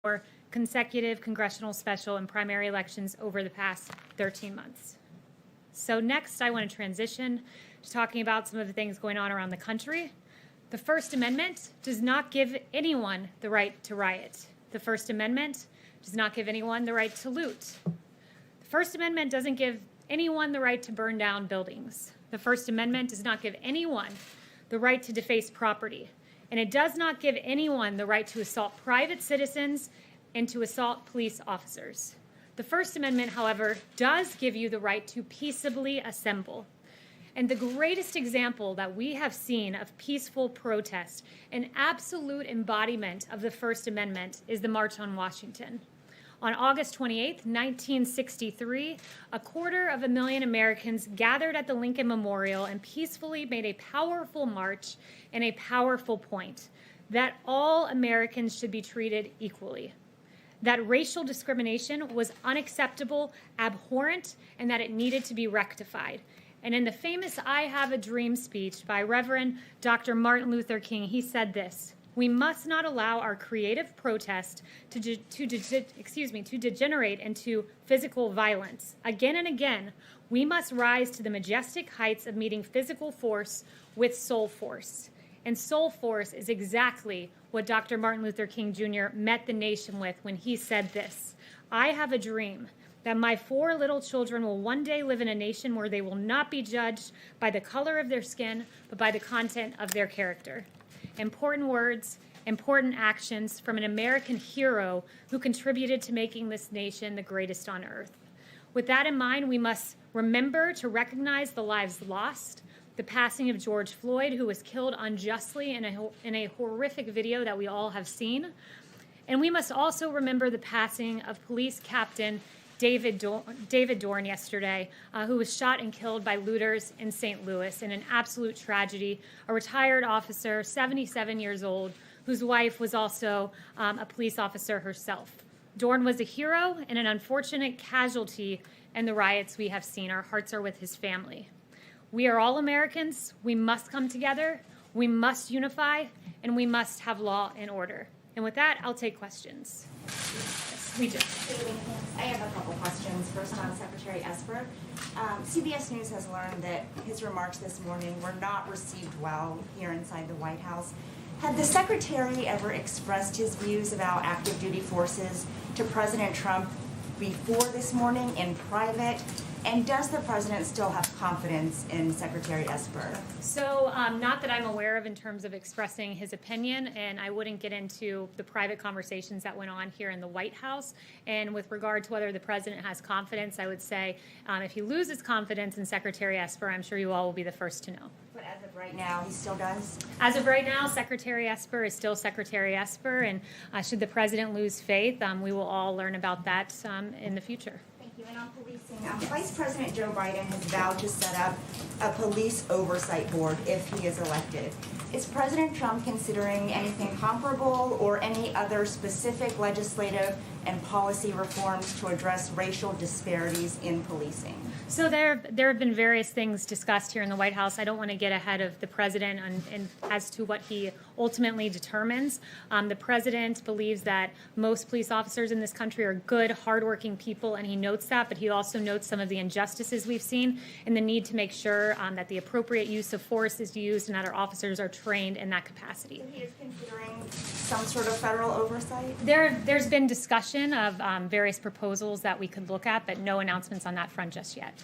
for consecutive congressional special and primary elections over the past 13 months. So next, I want to transition to talking about some of the things going on around the country. The First Amendment does not give anyone the right to riot. The First Amendment does not give anyone the right to loot. The First Amendment doesn't give anyone the right to burn down buildings. The First Amendment does not give anyone the right to deface property. And it does not give anyone the right to assault private citizens and to assault police officers. The First Amendment, however, does give you the right to peaceably assemble. And the greatest example that we have seen of peaceful protest, an absolute embodiment of the First Amendment, is the March on Washington. On August 28, 1963, 250,000 Americans gathered at the Lincoln Memorial and peacefully made a powerful march and a powerful point that all Americans should be treated equally, that racial discrimination was unacceptable, abhorrent, and that it needed to be rectified. And in the famous I Have a Dream speech by Reverend Dr. Martin Luther King, he said this: "We must not allow our creative protest to degenerate into physical violence. Again and again, we must rise to the majestic heights of meeting physical force with soul force." And soul force is exactly what Dr. Martin Luther King Jr. met the nation with when he said this: "I have a dream that my 4 little children will one day live in a nation where they will not be judged by the color of their skin, but by the content of their character." Important words, important actions from an American hero who contributed to making this nation the greatest on earth. With that in mind, we must remember to recognize the lives lost, the passing of George Floyd, who was killed unjustly in a horrific video that we all have seen. And we must also remember the passing of police captain David Dorn yesterday, who was shot and killed by looters in St. Louis in an absolute tragedy. A retired officer, 77 years old, whose wife was also a police officer herself. Dorn was a hero and an unfortunate casualty in the riots we have seen. Our hearts are with his family. We are all Americans. We must come together. We must unify, and we must have law and order. And with that, I'll take questions. We do. I have a couple questions. First on Secretary Esper. CBS News has learned that his remarks this morning were not received well here inside the White House. Had the Secretary ever expressed his views about active duty forces to President Trump before this morning in private? And does the President still have confidence in Secretary Esper? So not that I'm aware of in terms of expressing his opinion, and I wouldn't get into the private conversations that went on here in the White House. And with regard to whether the President has confidence, I would say if he loses confidence in Secretary Esper, I'm sure you all will be the first to know. But as of right now, he still does? As of right now, Secretary Esper is still Secretary Esper, and should the President lose faith, we will all learn about that in the future. And on policing, Vice President Joe Biden has vowed to set up a police oversight board if he is elected. Is President Trump considering anything comparable or any other specific legislative and policy reforms to address racial disparities in policing? So there have been various things discussed here in the White House. I don't want to get ahead of the President as to what he ultimately determines. The President believes that most police officers in this country are good, hardworking people, and he notes that, but he also notes some of the injustices we've seen and the need to make sure that the appropriate use of force is used and that our officers are trained in that capacity. So he is considering some sort of federal oversight? There's been discussion of various proposals that we could look at, but no announcements on that front just yet.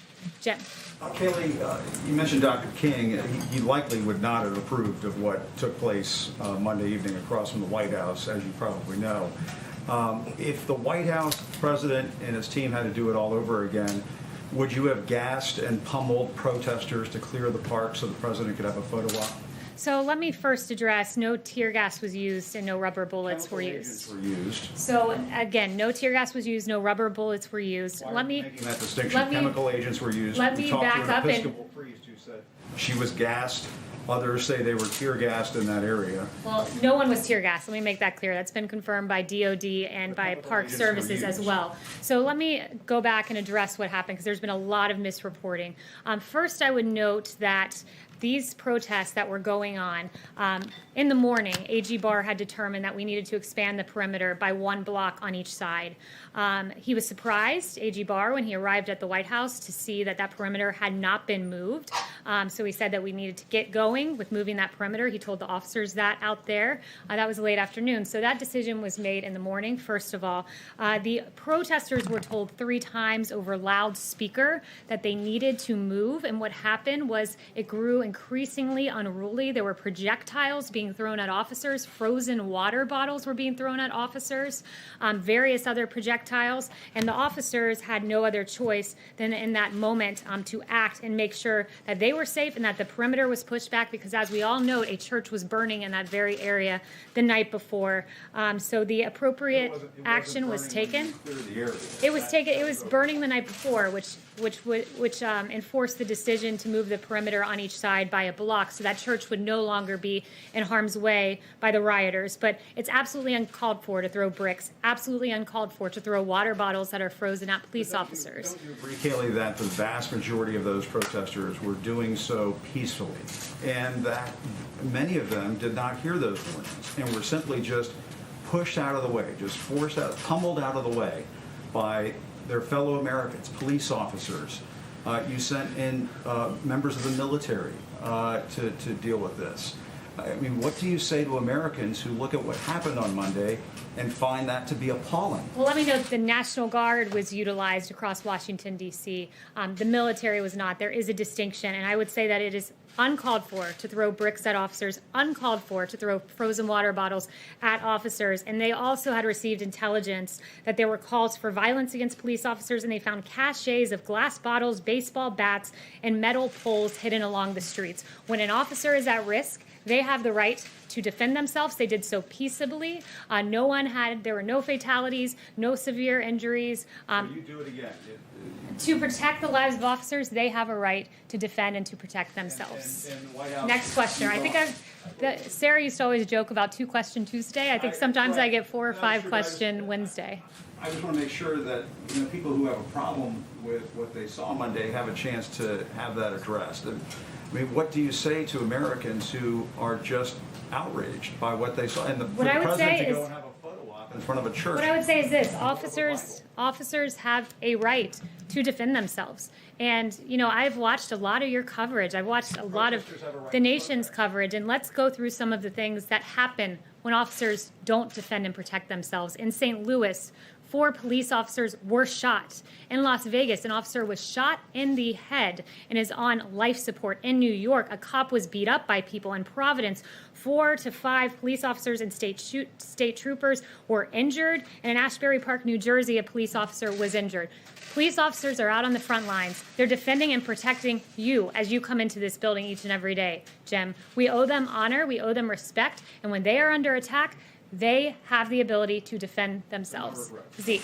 Jim. Kayleigh, you mentioned Dr. King. He likely would not have approved of what took place Monday evening across from the White House, as you probably know. If the White House president and his team had to do it all over again, would you have gassed and pummeled protesters to clear the park so the president could have a photo op? So let me first address no tear gas was used and no rubber bullets were used. So again, no tear gas was used, no rubber bullets were used. Why are you making that distinction? Chemical agents were used. Let me back up. Episcopal priest who said she was gassed. Others say they were tear gassed in that area. Well, no one was tear gassed. Let me make that clear. That's been confirmed by DOD and by Park Services as well. So let me go back and address what happened because there's been a lot of misreporting. First, I would note that these protests that were going on, in the morning, AG Barr had determined that we needed to expand the perimeter by 1 block on each side. He was surprised, AG Barr, when he arrived at the White House to see that that perimeter had not been moved. So he said that we needed to get going with moving that perimeter. He told the officers that out there. That was late afternoon. So that decision was made in the morning, first of all. The protesters were told 3 times over loudspeaker that they needed to move. And what happened was it grew increasingly unruly. There were projectiles being thrown at officers. Frozen water bottles were being thrown at officers. Various other projectiles. And the officers had no other choice than in that moment to act and make sure that they were safe and that the perimeter was pushed back, because as we all know, a church was burning in that very area the night before. So the appropriate action was taken. It was burning the night before, which enforced the decision to move the perimeter on each side by a block, so that church would no longer be in harm's way by the rioters. But it's absolutely uncalled for to throw bricks, absolutely uncalled for to throw water bottles that are frozen at police officers. Don't you agree, Kayleigh, that the vast majority of those protesters were doing so peacefully, and that many of them did not hear those warnings and were simply just pushed out of the way, just forced out, pummeled out of the way by their fellow Americans, police officers? You sent in members of the military to deal with this. I mean, what do you say to Americans who look at what happened on Monday and find that to be appalling? Well, let me note that the National Guard was utilized across Washington, D.C. The military was not. There is a distinction, and I would say that it is uncalled for to throw bricks at officers, uncalled for to throw frozen water bottles at officers. And they also had received intelligence that there were calls for violence against police officers, and they found caches of glass bottles, baseball bats, and metal poles hidden along the streets. When an officer is at risk, they have the right to defend themselves. They did so peaceably. There were no fatalities, no severe injuries. You do it again. To protect the lives of officers, they have a right to defend and to protect themselves. And the White House, Next question. I think Sarah used to always joke about 2-question Tuesday. I think sometimes I get 4 or 5-question Wednesday. I just want to make sure that people who have a problem with what they saw Monday have a chance to have that addressed. And, I mean, what do you say to Americans who are just outraged by what they saw? And for the president to go and have a photo op in front of a church. What I would say is this: officers have a right to defend themselves. And, I've watched a lot of your coverage. I've watched a lot of the nation's coverage. And let's go through some of the things that happen when officers don't defend and protect themselves. In St. Louis, 4 police officers were shot. In Las Vegas, an officer was shot in the head and is on life support. In New York, a cop was beat up by people. In Providence, 4 to 5 police officers and state troopers were injured. And in Ashbury Park, New Jersey, a police officer was injured. Police officers are out on the front lines. They're defending and protecting you as you come into this building each and every day, Jim. We owe them honor. We owe them respect. And when they are under attack, they have the ability to defend themselves. Zeke.